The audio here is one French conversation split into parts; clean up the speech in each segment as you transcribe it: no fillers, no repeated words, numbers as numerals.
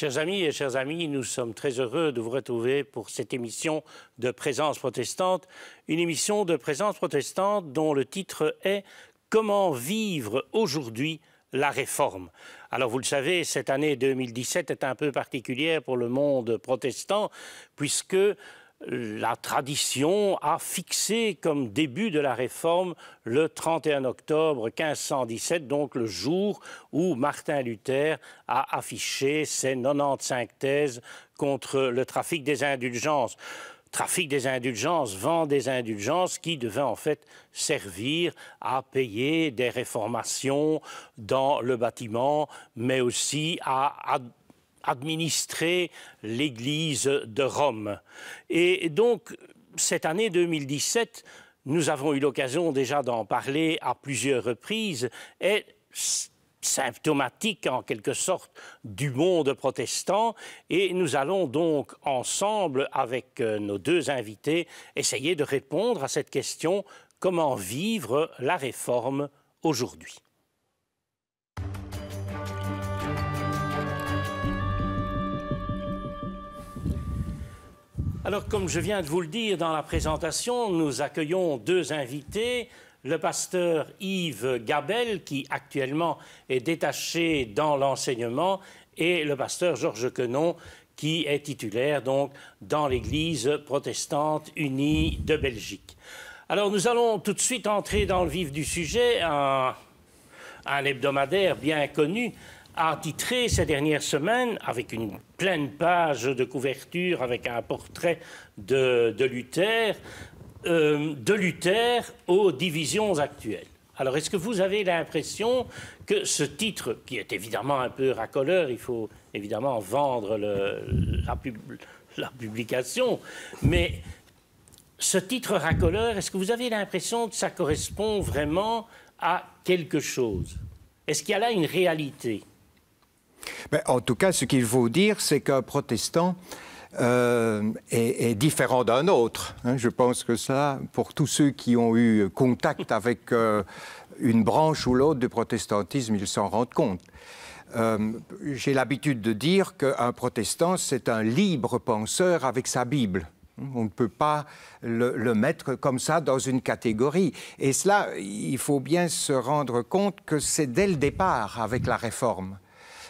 Chers amis et chères amies, nous sommes très heureux de vous retrouver pour cette émission de Présence protestante. Une émission de Présence protestante dont le titre est « Comment vivre aujourd'hui la réforme ». Alors vous le savez, cette année 2017 est un peu particulière pour le monde protestant puisque la tradition a fixé comme début de la réforme le 31 octobre 1517, donc le jour où Martin Luther a affiché ses 95 thèses contre le trafic des indulgences. Trafic des indulgences, vente des indulgences qui devait en fait servir à payer des réformations dans le bâtiment, mais aussi à administrer l'Église de Rome. Et donc, cette année 2017, nous avons eu l'occasion déjà d'en parler à plusieurs reprises, est symptomatique en quelque sorte du monde protestant et nous allons donc ensemble avec nos deux invités essayer de répondre à cette question: comment vivre la réforme aujourd'hui? Alors, comme je viens de vous le dire dans la présentation, nous accueillons deux invités. Le pasteur Yves Gabel, qui actuellement est détaché dans l'enseignement, et le pasteur Georges Quenon, qui est titulaire donc dans l'Église protestante unie de Belgique. Alors, nous allons tout de suite entrer dans le vif du sujet. Un hebdomadaire bien connu a titré ces dernières semaines, avec une pleine page de couverture, avec un portrait de Luther, aux divisions actuelles. Alors, est-ce que vous avez l'impression que ce titre, qui est évidemment un peu racoleur, il faut évidemment vendre la publication, mais ce titre racoleur, est-ce que vous avez l'impression que ça correspond vraiment à quelque chose? Est-ce qu'il y a là une réalité? Ben, en tout cas, ce qu'il faut dire, c'est qu'un protestant est différent d'un autre. Je pense que ça, pour tous ceux qui ont eu contact avec une branche ou l'autre du protestantisme, ils s'en rendent compte. J'ai l'habitude de dire qu'un protestant, c'est un libre penseur avec sa Bible. On ne peut pas le mettre comme ça dans une catégorie. Et cela, il faut bien se rendre compte que c'est dès le départ avec la Réforme.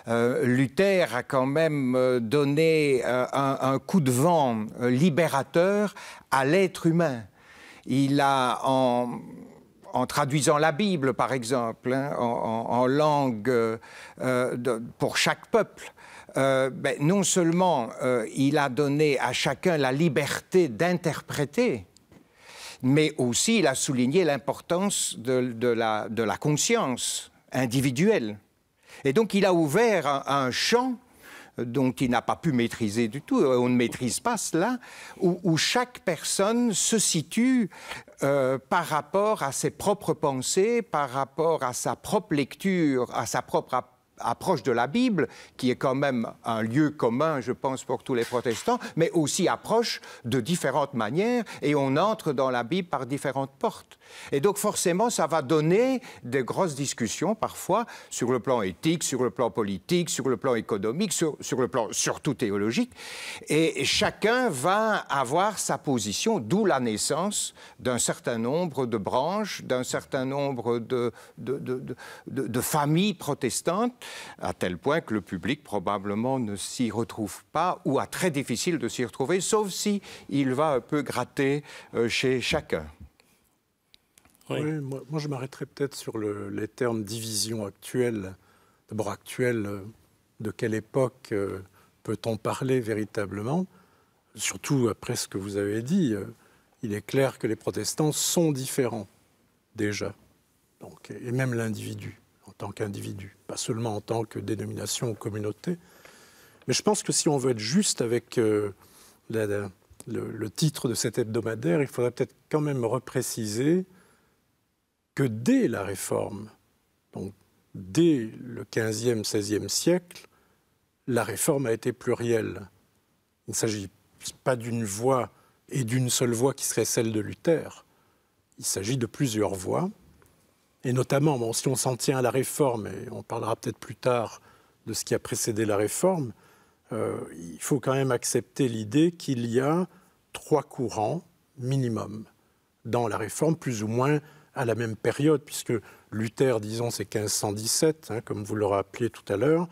Luther a quand même donné un coup de vent libérateur à l'être humain. Il a, en traduisant la Bible, par exemple, en langue pour chaque peuple, non seulement il a donné à chacun la liberté d'interpréter, mais aussi il a souligné l'importance de la conscience individuelle. Et donc, il a ouvert un champ dont il n'a pas pu maîtriser du tout, on ne maîtrise pas cela, où chaque personne se situe par rapport à ses propres pensées, par rapport à sa propre lecture, à sa propre approche de la Bible, qui est quand même un lieu commun, je pense, pour tous les protestants, mais aussi approche de différentes manières, et on entre dans la Bible par différentes portes. Et donc, forcément, ça va donner de grosses discussions, parfois, sur le plan éthique, sur le plan politique, sur le plan économique, sur le plan surtout théologique. Et chacun va avoir sa position, d'où la naissance d'un certain nombre de branches, d'un certain nombre de familles protestantes, à tel point que le public, probablement, ne s'y retrouve pas, ou a très difficile de s'y retrouver, sauf si il va un peu gratter chez chacun. Oui, moi je m'arrêterai peut-être sur les termes division actuelle. D'abord actuelle, de quelle époque peut-on parler véritablement? Surtout après ce que vous avez dit, il est clair que les protestants sont différents déjà, donc, et même l'individu en tant qu'individu, pas seulement en tant que dénomination ou communauté. Mais je pense que si on veut être juste avec le titre de cet hebdomadaire, il faudrait peut-être quand même repréciser que dès la Réforme, donc dès le XVe, XVIe siècle, la Réforme a été plurielle. Il ne s'agit pas d'une voix et d'une seule voix qui serait celle de Luther. Il s'agit de plusieurs voix, et notamment, si on s'en tient à la Réforme, et on parlera peut-être plus tard de ce qui a précédé la Réforme, il faut quand même accepter l'idée qu'il y a 3 courants minimum dans la Réforme, plus ou moins à la même période, puisque Luther, disons, c'est 1517, hein, comme vous le rappeliez tout à l'heure.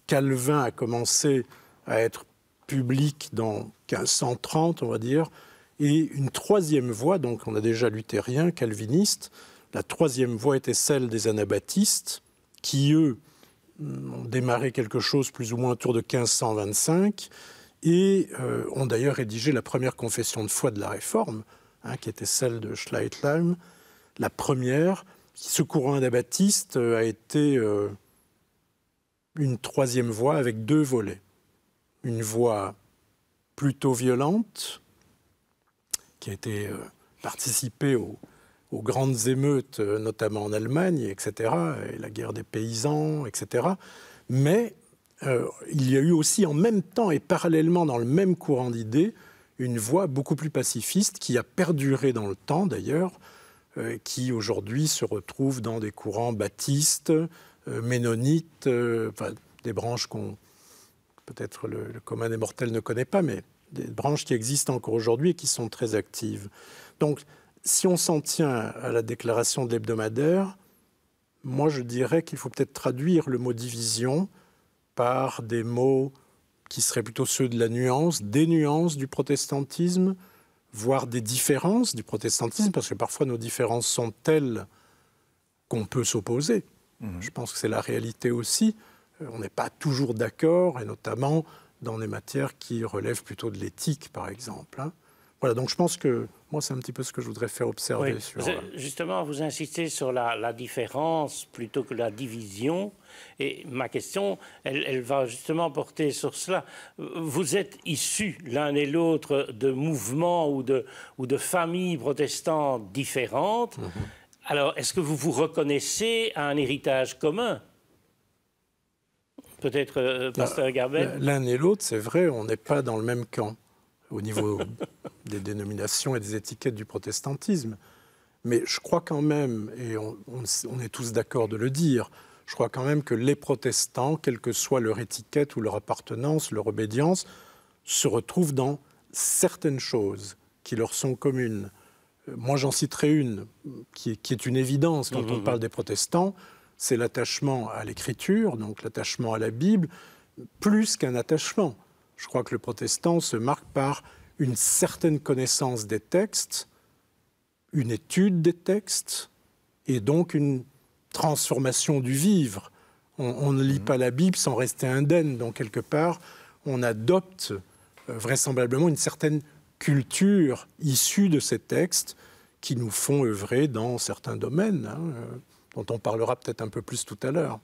Calvin a commencé à être public dans 1530, on va dire, et une 3e voie, donc on a déjà luthérien, calviniste, la 3e voie était celle des anabaptistes, qui, eux, ont démarré quelque chose plus ou moins autour de 1525, et ont d'ailleurs rédigé la première confession de foi de la Réforme, hein, qui était celle de Schleitheim, la première. Ce courant anabaptiste a été une 3e voie avec 2 volets. Une voie plutôt violente, qui a été participée aux grandes émeutes, notamment en Allemagne, etc., et la guerre des paysans, etc. Mais il y a eu aussi en même temps et parallèlement dans le même courant d'idées une voie beaucoup plus pacifiste qui a perduré dans le temps d'ailleurs, qui aujourd'hui se retrouve dans des courants baptistes, ménonites, enfin, des branches qu'on peut-être le commun des mortels ne connaît pas, mais des branches qui existent encore aujourd'hui et qui sont très actives. Donc, si on s'en tient à la déclaration de l'hebdomadaire, moi je dirais qu'il faut peut-être traduire le mot division par des mots qui seraient plutôt ceux de la nuance, des nuances du protestantisme, voire des différences du protestantisme, parce que parfois nos différences sont telles qu'on peut s'opposer. Je pense que c'est la réalité aussi. On n'est pas toujours d'accord, et notamment dans des matières qui relèvent plutôt de l'éthique, par exemple. Voilà, donc je pense que moi, c'est un petit peu ce que je voudrais faire observer. Oui, sur... Justement, vous insistez sur la différence plutôt que la division. Et ma question, elle va justement porter sur cela. Vous êtes issus l'un et l'autre de mouvements ou de familles protestantes différentes. Alors, est-ce que vous vous reconnaissez à un héritage commun? Peut-être, pasteur Garbel? L'un et l'autre, c'est vrai, on n'est pas dans le même camp au niveau des dénominations et des étiquettes du protestantisme. Mais je crois quand même, et on est tous d'accord de le dire, je crois quand même que les protestants, quelle que soit leur étiquette ou leur appartenance, leur obédience, se retrouvent dans certaines choses qui leur sont communes. Moi, j'en citerai une qui est une évidence quand on parle des protestants, c'est l'attachement à l'écriture, donc l'attachement à la Bible, plus qu'un attachement. Je crois que le protestant se marque par une certaine connaissance des textes, une étude des textes, et donc une transformation du vivre. On ne lit pas la Bible sans rester indemne, donc quelque part, on adopte vraisemblablement une certaine culture issue de ces textes qui nous font œuvrer dans certains domaines, hein, dont on parlera peut-être un peu plus tout à l'heure.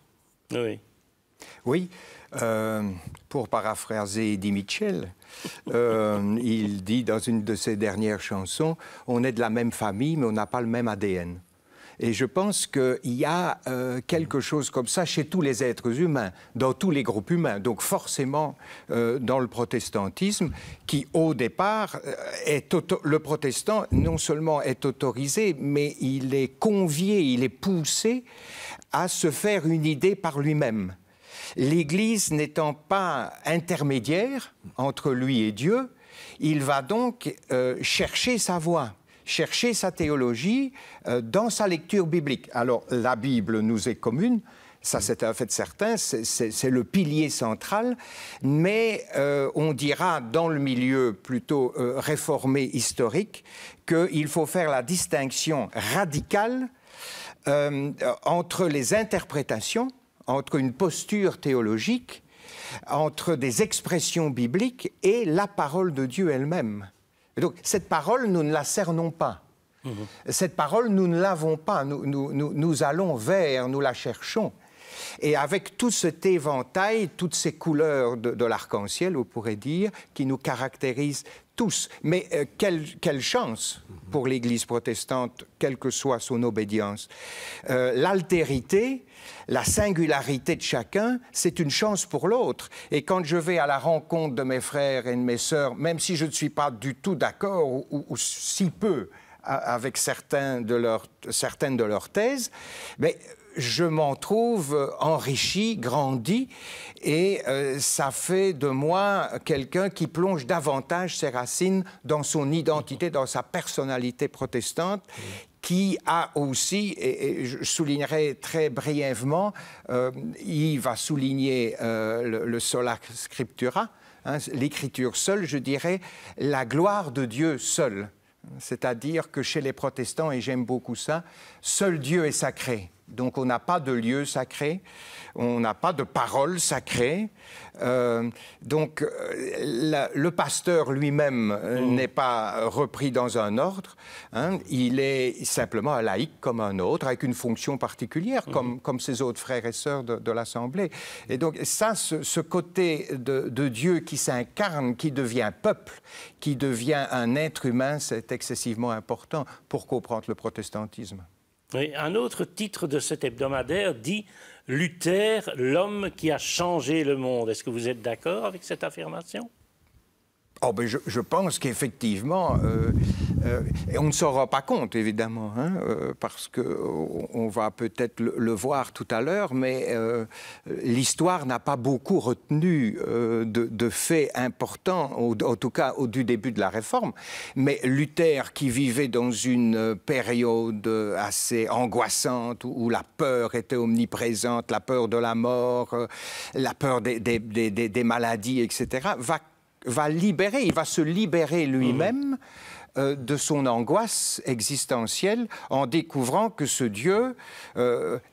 Oui. Oui, pour paraphraser Eddie Mitchell, il dit dans une de ses dernières chansons, « On est de la même famille, mais on n'a pas le même ADN ». Et je pense qu'il y a quelque chose comme ça chez tous les êtres humains, dans tous les groupes humains. Donc forcément, dans le protestantisme, qui au départ, le protestant non seulement est autorisé, mais il est convié, il est poussé à se faire une idée par lui-même. L'Église n'étant pas intermédiaire entre lui et Dieu, il va donc chercher sa voie, chercher sa théologie dans sa lecture biblique. Alors, la Bible nous est commune, ça c'est un fait certain, c'est le pilier central, mais on dira dans le milieu plutôt réformé historique qu'il faut faire la distinction radicale entre les interprétations, entre une posture théologique, entre des expressions bibliques et la parole de Dieu elle-même. Et donc, cette parole, nous ne la cernons pas. Cette parole, nous ne l'avons pas. Nous allons vers, nous la cherchons. Et avec tout cet éventail, toutes ces couleurs de l'arc-en-ciel, on pourrait dire, qui nous caractérisent tous. Mais quelle chance pour l'Église protestante, quelle que soit son obédience. L'altérité, la singularité de chacun, c'est une chance pour l'autre. Et quand je vais à la rencontre de mes frères et de mes sœurs, même si je ne suis pas du tout d'accord ou si peu avec certaines de leurs thèses, mais je m'en trouve enrichi, grandi, et ça fait de moi quelqu'un qui plonge davantage ses racines dans son identité, dans sa personnalité protestante, qui a aussi, et je soulignerai très brièvement, il va souligner le sola scriptura, hein, l'écriture seule, je dirais, la gloire de Dieu seul. C'est-à-dire que chez les protestants, et j'aime beaucoup ça, seul Dieu est sacré. Donc on n'a pas de lieu sacré, on n'a pas de parole sacrée. Le pasteur lui-même n'est pas repris dans un ordre. Hein, il est simplement un laïc comme un autre, avec une fonction particulière, comme ses autres frères et sœurs de l'Assemblée. Et donc ça, ce côté de Dieu qui s'incarne, qui devient peuple, qui devient un être humain, c'est excessivement important pour comprendre le protestantisme. Oui, un autre titre de cet hebdomadaire dit « Luther, l'homme qui a changé le monde ». Est-ce que vous êtes d'accord avec cette affirmation? Oh, ben je pense qu'effectivement, on ne s'en rend pas compte, évidemment, hein, parce qu'on va peut-être le voir tout à l'heure, mais l'histoire n'a pas beaucoup retenu de faits importants, en tout cas du début de la Réforme. Mais Luther, qui vivait dans une période assez angoissante, où la peur était omniprésente, la peur de la mort, la peur des maladies, etc., il va se libérer lui-même de son angoisse existentielle en découvrant que ce Dieu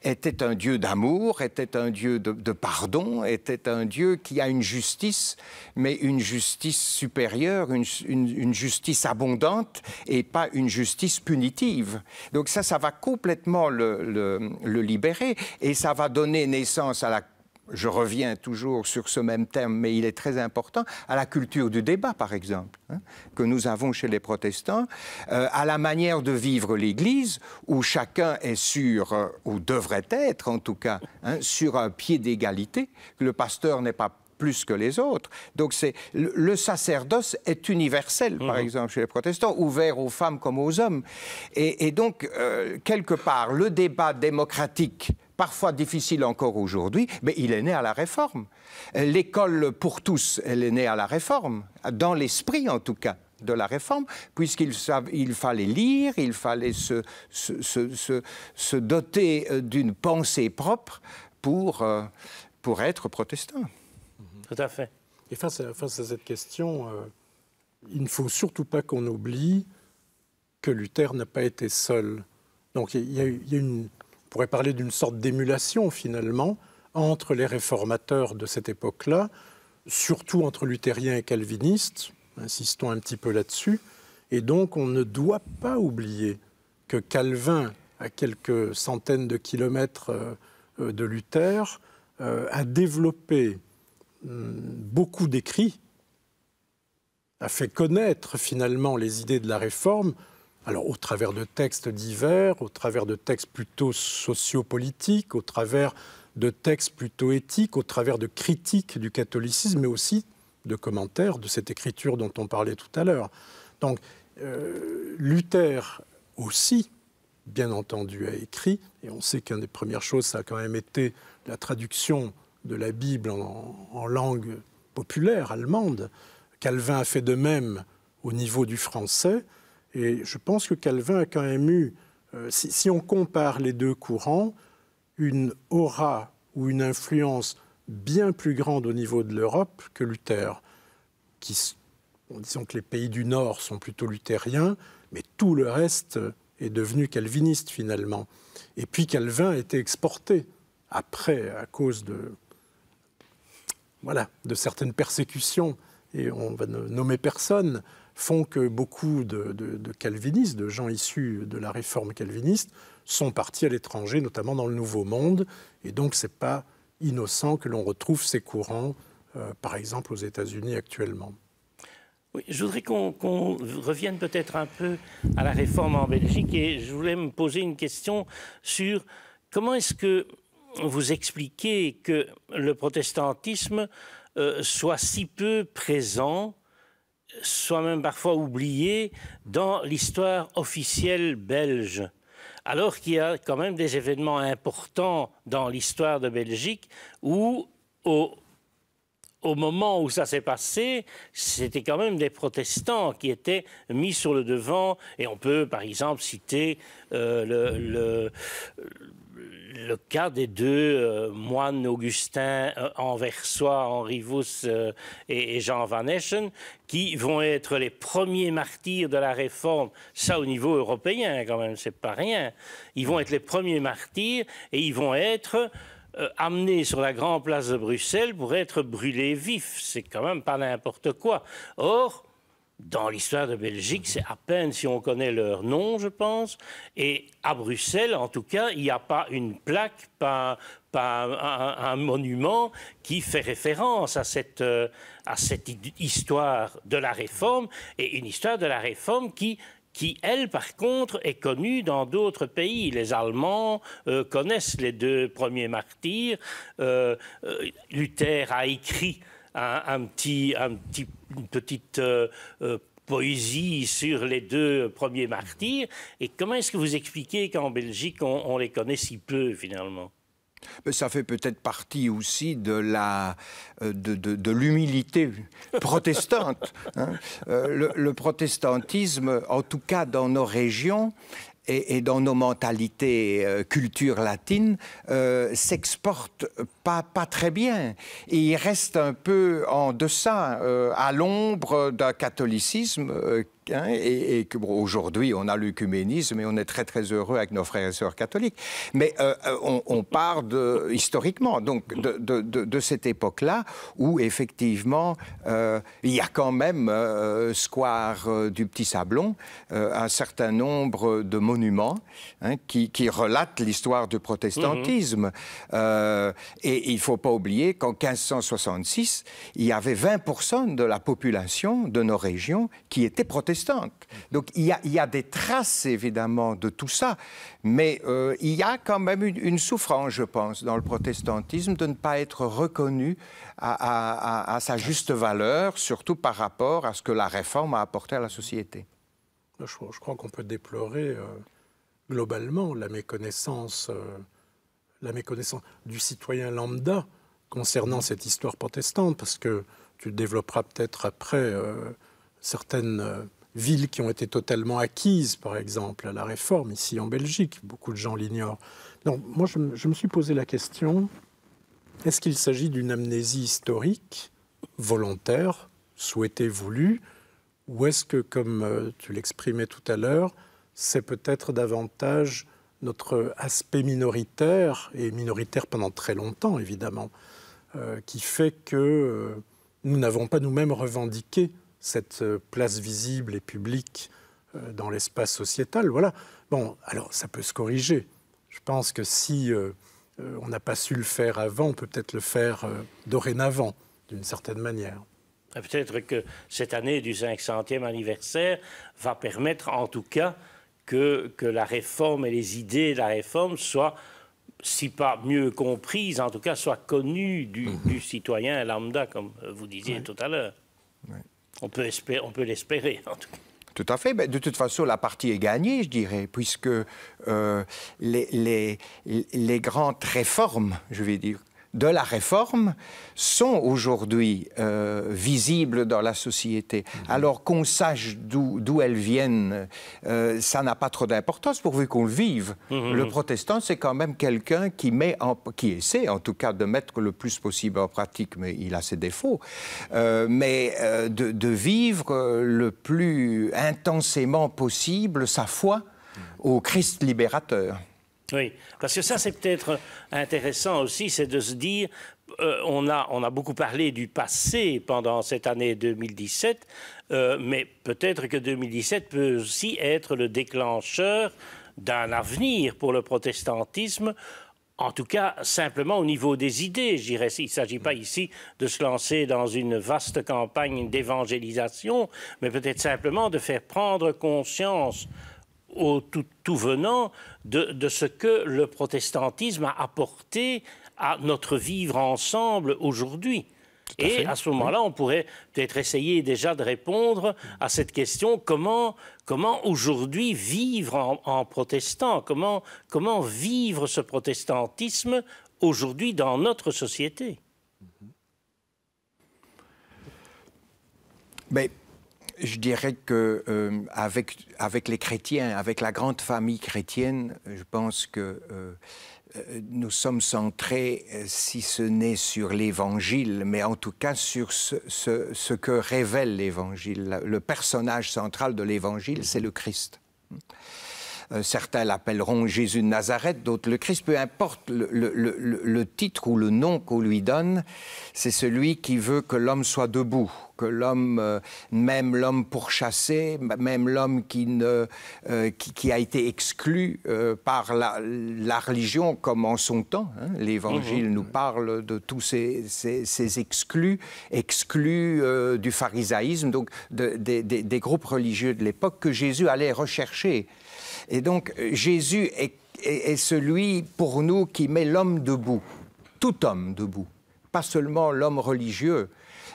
était un Dieu d'amour, était un Dieu de pardon, était un Dieu qui a une justice, mais une justice supérieure, une justice abondante et pas une justice punitive. Donc ça va complètement le libérer et ça va donner naissance à la... Je reviens toujours sur ce même terme, mais il est très important, à la culture du débat, par exemple, hein, que nous avons chez les protestants, à la manière de vivre l'Église, où chacun est sur, ou devrait être en tout cas, hein, sur un pied d'égalité, que le pasteur n'est pas plus que les autres. Donc le sacerdoce est universel, par exemple, chez les protestants, ouvert aux femmes comme aux hommes. Et donc, quelque part, le débat démocratique, parfois difficile encore aujourd'hui, mais il est né à la Réforme. L'école pour tous, elle est née à la Réforme, dans l'esprit en tout cas de la Réforme, puisqu'il fallait lire, il fallait se doter d'une pensée propre pour être protestant. Tout à fait. Et face à cette question, il ne faut surtout pas qu'on oublie que Luther n'a pas été seul. Donc il y a une... On pourrait parler d'une sorte d'émulation, finalement, entre les réformateurs de cette époque-là, surtout entre luthériens et calvinistes, insistons un petit peu là-dessus. Et donc, on ne doit pas oublier que Calvin, à quelques centaines de kilomètres de Luther, a développé beaucoup d'écrits, a fait connaître, finalement, les idées de la Réforme, alors au travers de textes divers, au travers de textes plutôt sociopolitiques, au travers de textes plutôt éthiques, au travers de critiques du catholicisme, mais aussi de commentaires de cette écriture dont on parlait tout à l'heure. Donc Luther aussi, bien entendu, a écrit, et on sait qu'une des premières choses, ça a quand même été la traduction de la Bible en langue populaire allemande. Calvin a fait de même au niveau du français. Et je pense que Calvin a quand même eu, si on compare les deux courants, une aura ou une influence bien plus grande au niveau de l'Europe que Luther. Disons que les pays du Nord sont plutôt luthériens, mais tout le reste est devenu calviniste finalement. Et puis Calvin a été exporté après à cause de certaines persécutions, et on va nommer personne, font que beaucoup de calvinistes, de gens issus de la réforme calviniste, sont partis à l'étranger, notamment dans le Nouveau Monde. Et donc, ce n'est pas innocent que l'on retrouve ces courants, par exemple, aux États-Unis actuellement. Oui, je voudrais qu'on revienne peut-être un peu à la réforme en Belgique. Et je voulais me poser une question sur comment est-ce que vous expliquez que le protestantisme soit si peu présent, soit même parfois oublié dans l'histoire officielle belge. alors qu'il y a quand même des événements importants dans l'histoire de Belgique où, au moment où ça s'est passé, c'était quand même des protestants qui étaient mis sur le devant. Et on peut, par exemple, citer le cas des deux moines augustins anversois, Henri Vos et Jean Van Eschen, qui vont être les premiers martyrs de la Réforme. Ça, au niveau européen, quand même, c'est pas rien. Ils vont être les premiers martyrs et ils vont être amenés sur la grande place de Bruxelles pour être brûlés vifs. C'est quand même pas n'importe quoi. Or, dans l'histoire de Belgique, c'est à peine si on connaît leur nom, je pense. Et à Bruxelles, en tout cas, il n'y a pas une plaque, pas un monument qui fait référence à cette histoire de la Réforme, et une histoire de la Réforme qui, elle, par contre, est connue dans d'autres pays. Les Allemands connaissent les deux premiers martyrs. Luther a écrit une petite poésie sur les deux premiers martyrs. Et comment est-ce que vous expliquez qu'en Belgique, on les connaît si peu, finalement? Ça fait peut-être partie aussi de l'humilité protestante. Hein. Le protestantisme, en tout cas dans nos régions, et dans nos mentalités culture latine, s'exporte pas très bien. Et il reste un peu en deçà, à l'ombre d'un catholicisme et que bon, aujourd'hui on a l'œcuménisme et on est très très heureux avec nos frères et sœurs catholiques. Mais on part historiquement donc de cette époque-là où effectivement il y a quand même square du Petit Sablon un certain nombre de monuments qui relatent l'histoire du protestantisme. Et il ne faut pas oublier qu'en 1566, il y avait 20% de la population de nos régions qui étaient protestantes. Donc il y a des traces évidemment de tout ça, mais il y a quand même une souffrance, je pense, dans le protestantisme de ne pas être reconnu à sa juste valeur, surtout par rapport à ce que la Réforme a apporté à la société. Je crois qu'on peut déplorer globalement la méconnaissance du citoyen lambda concernant cette histoire protestante, parce que tu développeras peut-être après certaines villes qui ont été totalement acquises, par exemple, à la Réforme, ici en Belgique. Beaucoup de gens l'ignorent. Donc, moi, je me suis posé la question, est-ce qu'il s'agit d'une amnésie historique, volontaire, souhaitée, voulue, ou est-ce que, comme tu l'exprimais tout à l'heure, c'est peut-être davantage notre aspect minoritaire, et minoritaire pendant très longtemps, évidemment, qui fait que nous n'avons pas nous-mêmes revendiqué cette place visible et publique dans l'espace sociétal. Voilà. Bon, alors ça peut se corriger. Je pense que si on n'a pas su le faire avant, on peut peut-être le faire dorénavant, d'une certaine manière. Peut-être que cette année du 500e anniversaire va permettre en tout cas que la Réforme et les idées de la Réforme soient, si pas mieux comprises, en tout cas soient connues du citoyen lambda, comme vous disiez tout à l'heure. Ouais. On peut l'espérer, en tout cas. Tout à fait. Mais de toute façon, la partie est gagnée, je dirais, puisque les grandes réformes, je vais dire, de la Réforme sont aujourd'hui visibles dans la société. Alors qu'on sache d'où elles viennent, ça n'a pas trop d'importance pourvu qu'on le vive. Le protestant, c'est quand même quelqu'un qui essaie en tout cas de mettre le plus possible en pratique, mais il a ses défauts, mais de vivre le plus intensément possible sa foi au Christ libérateur. Oui, parce que ça, c'est peut-être intéressant aussi, c'est de se dire, on a beaucoup parlé du passé pendant cette année 2017, mais peut-être que 2017 peut aussi être le déclencheur d'un avenir pour le protestantisme, en tout cas simplement au niveau des idées, je dirais. Il ne s'agit pas ici de se lancer dans une vaste campagne d'évangélisation, mais peut-être simplement de faire prendre conscience au tout venant de ce que le protestantisme a apporté à notre vivre ensemble aujourd'hui. Et à ce moment-là, on pourrait peut-être essayer déjà de répondre à cette question, comment aujourd'hui vivre en protestant, comment vivre ce protestantisme aujourd'hui dans notre société? Mais je dirais que avec les chrétiens, avec la grande famille chrétienne, je pense que nous sommes centrés, si ce n'est sur l'Évangile, mais en tout cas sur ce que révèle l'Évangile. Le personnage central de l'Évangile, c'est le Christ. Certains l'appelleront Jésus de Nazareth, d'autres le Christ. Peu importe le titre ou le nom qu'on lui donne, c'est celui qui veut que l'homme soit debout, que l'homme, même l'homme pourchassé, même l'homme qui a été exclu par la religion, comme en son temps. Hein. L'Évangile nous parle de tous ces exclus du pharisaïsme, donc des groupes religieux de l'époque que Jésus allait rechercher. Et donc, Jésus est celui, pour nous, qui met l'homme debout, tout homme debout, pas seulement l'homme religieux,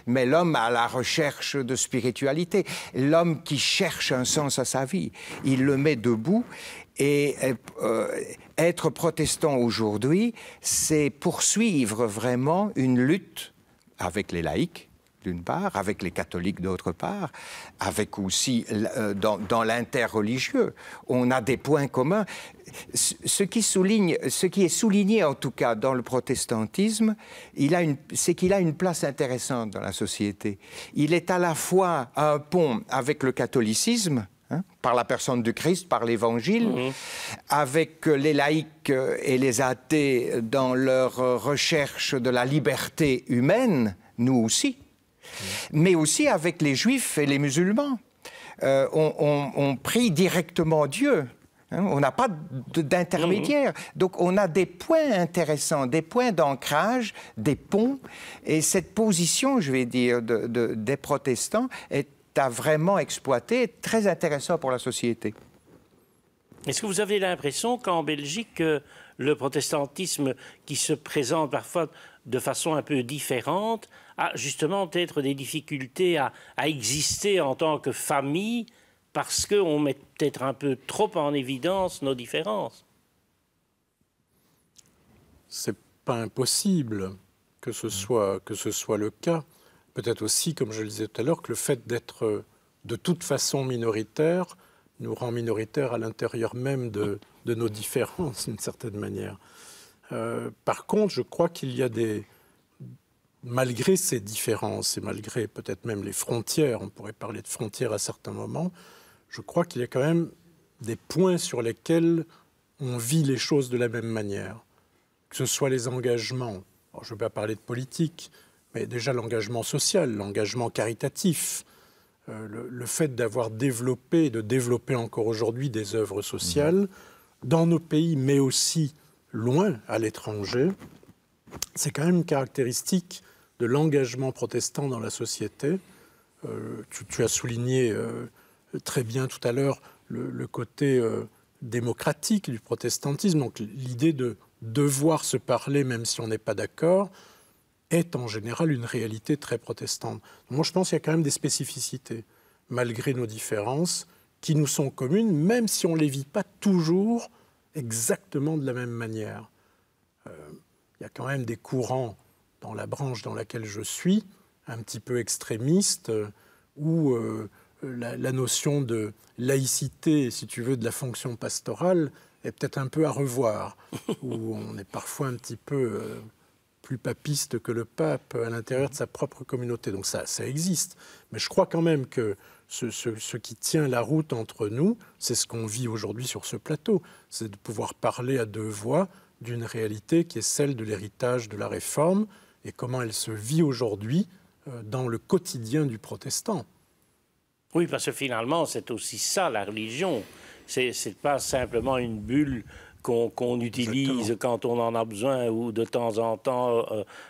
mais l'homme à la recherche de spiritualité, l'homme qui cherche un sens à sa vie. Il le met debout, et être protestant aujourd'hui, c'est poursuivre vraiment une lutte avec les laïcs, d'une part, avec les catholiques d'autre part, avec aussi dans l'interreligieux. On a des points communs. Ce qui est souligné en tout cas dans le protestantisme, c'est qu'il a une place intéressante dans la société. Il est à la fois un pont avec le catholicisme, hein, par la personne du Christ, par l'Évangile, avec les laïcs et les athées dans leur recherche de la liberté humaine, nous aussi, mais aussi avec les juifs et les musulmans. On prie directement Dieu. Hein, on n'a pas d'intermédiaire. Donc on a des points intéressants, des points d'ancrage, des ponts. Et cette position, je vais dire, des protestants est à vraiment exploiter, très intéressant pour la société. Est-ce que vous avez l'impression qu'en Belgique, le protestantisme qui se présente parfois de façon un peu différente a justement peut-être des difficultés à exister en tant que famille parce qu'on met peut-être un peu trop en évidence nos différences? C'est pas impossible que ce soit le cas. Peut-être aussi, comme je le disais tout à l'heure, que le fait d'être de toute façon minoritaire nous rend minoritaires à l'intérieur même de nos différences, d'une certaine manière. Par contre, je crois qu'il y a malgré ces différences et malgré peut-être même les frontières, on pourrait parler de frontières à certains moments, je crois qu'il y a quand même des points sur lesquels on vit les choses de la même manière. Que ce soit les engagements, alors je ne vais pas parler de politique, mais déjà l'engagement social, l'engagement caritatif, le fait d'avoir développé et de développer encore aujourd'hui des œuvres sociales dans nos pays, mais aussi loin à l'étranger, c'est quand même une caractéristique de l'engagement protestant dans la société. Tu as souligné très bien tout à l'heure le côté démocratique du protestantisme, donc l'idée de devoir se parler même si on n'est pas d'accord, est en général une réalité très protestante. Moi, je pense qu'il y a quand même des spécificités, malgré nos différences, qui nous sont communes, même si on ne les vit pas toujours exactement de la même manière. Il y a quand même des courants dans la branche dans laquelle je suis, un petit peu extrémistes, où la notion de laïcité, si tu veux, de la fonction pastorale, est peut-être un peu à revoir, où on est parfois un petit peu plus papiste que le pape à l'intérieur de sa propre communauté. Donc ça existe. Mais je crois quand même que ce qui tient la route entre nous, c'est ce qu'on vit aujourd'hui sur ce plateau. C'est de pouvoir parler à deux voix d'une réalité qui est celle de l'héritage de la Réforme et comment elle se vit aujourd'hui dans le quotidien du protestant. Oui, parce que finalement, c'est aussi ça, la religion. C'est pas simplement une bulle qu'on utilise Exactement. Quand on en a besoin ou de temps en temps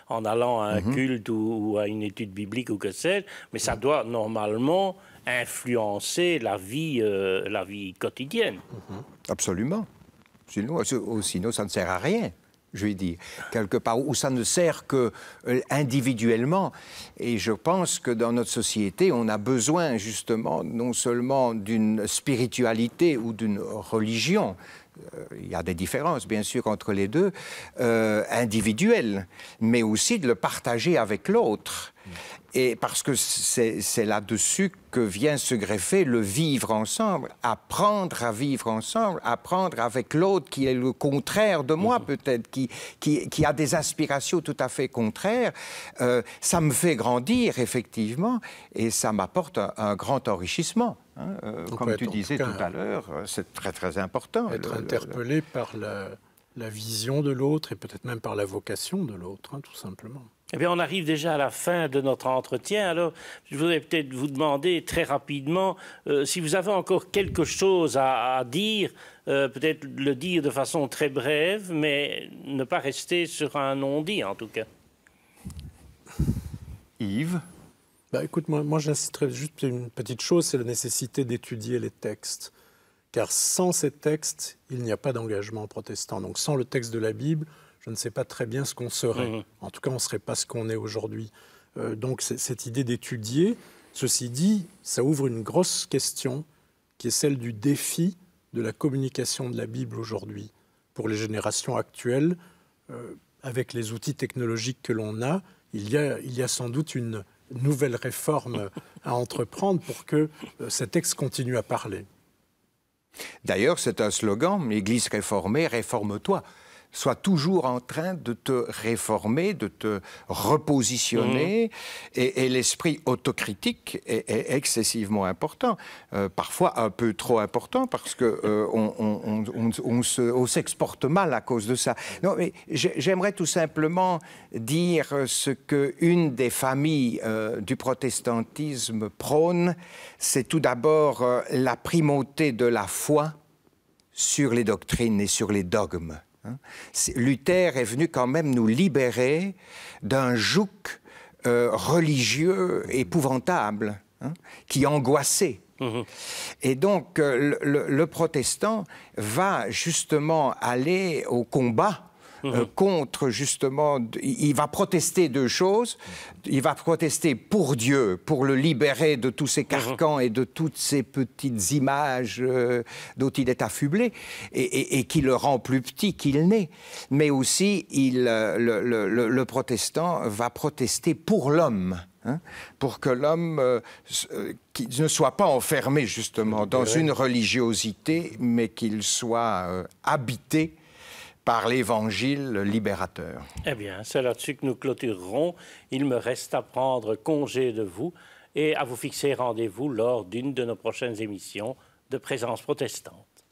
en allant à un culte ou à une étude biblique ou que sais-je, mais ça doit normalement influencer la vie quotidienne. Absolument. Sinon, ça ne sert à rien. je vais dire, quelque part, où ça ne sert que individuellement. Et je pense que dans notre société, on a besoin justement non seulement d'une spiritualité ou d'une religion, il y a des différences, bien sûr, entre les deux, individuelles, mais aussi de le partager avec l'autre. Et parce que c'est là-dessus que vient se greffer le vivre ensemble, apprendre à vivre ensemble, apprendre avec l'autre qui est le contraire de moi peut-être, qui a des aspirations tout à fait contraires. Ça me fait grandir, effectivement, et ça m'apporte un grand enrichissement. Hein, comme tu disais tout à l'heure, c'est très très important. Être interpellé par la vision de l'autre et peut-être même par la vocation de l'autre, hein, tout simplement. Eh bien, on arrive déjà à la fin de notre entretien. Alors, je voudrais peut-être vous demander très rapidement si vous avez encore quelque chose à dire, peut-être le dire de façon très brève, mais ne pas rester sur un non-dit, en tout cas. Yves? Bah, écoute, moi j'insisterai juste une petite chose, c'est la nécessité d'étudier les textes. Car sans ces textes, il n'y a pas d'engagement protestant. Donc sans le texte de la Bible, je ne sais pas très bien ce qu'on serait. En tout cas, on ne serait pas ce qu'on est aujourd'hui. Donc cette idée d'étudier, ceci dit, ça ouvre une grosse question qui est celle du défi de la communication de la Bible aujourd'hui. Pour les générations actuelles, avec les outils technologiques que l'on a, il y a sans doute une nouvelle réforme à entreprendre pour que ces textes continuent à parler. D'ailleurs, c'est un slogan, l'Église réformée, réforme-toi. Sois toujours en train de te réformer, de te repositionner, et l'esprit autocritique est excessivement important, parfois un peu trop important, parce que on s'exporte mal à cause de ça. Non, mais j'aimerais tout simplement dire ce qu'une des familles du protestantisme prône, c'est tout d'abord la primauté de la foi sur les doctrines et sur les dogmes. Luther est venu quand même nous libérer d'un joug religieux épouvantable, qui angoissait. Et donc le protestant va justement aller au combat contre justement, il va protester deux choses. Il va protester pour Dieu, pour le libérer de tous ces carcans et de toutes ces petites images dont il est affublé et qui le rend plus petit qu'il n'est. Mais aussi, le protestant va protester pour l'homme. Pour que l'homme qui ne soit pas enfermé justement dans une religiosité, mais qu'il soit habité par l'Évangile libérateur. Eh bien, c'est là-dessus que nous clôturerons. Il me reste à prendre congé de vous et à vous fixer rendez-vous lors d'une de nos prochaines émissions de Présence protestante.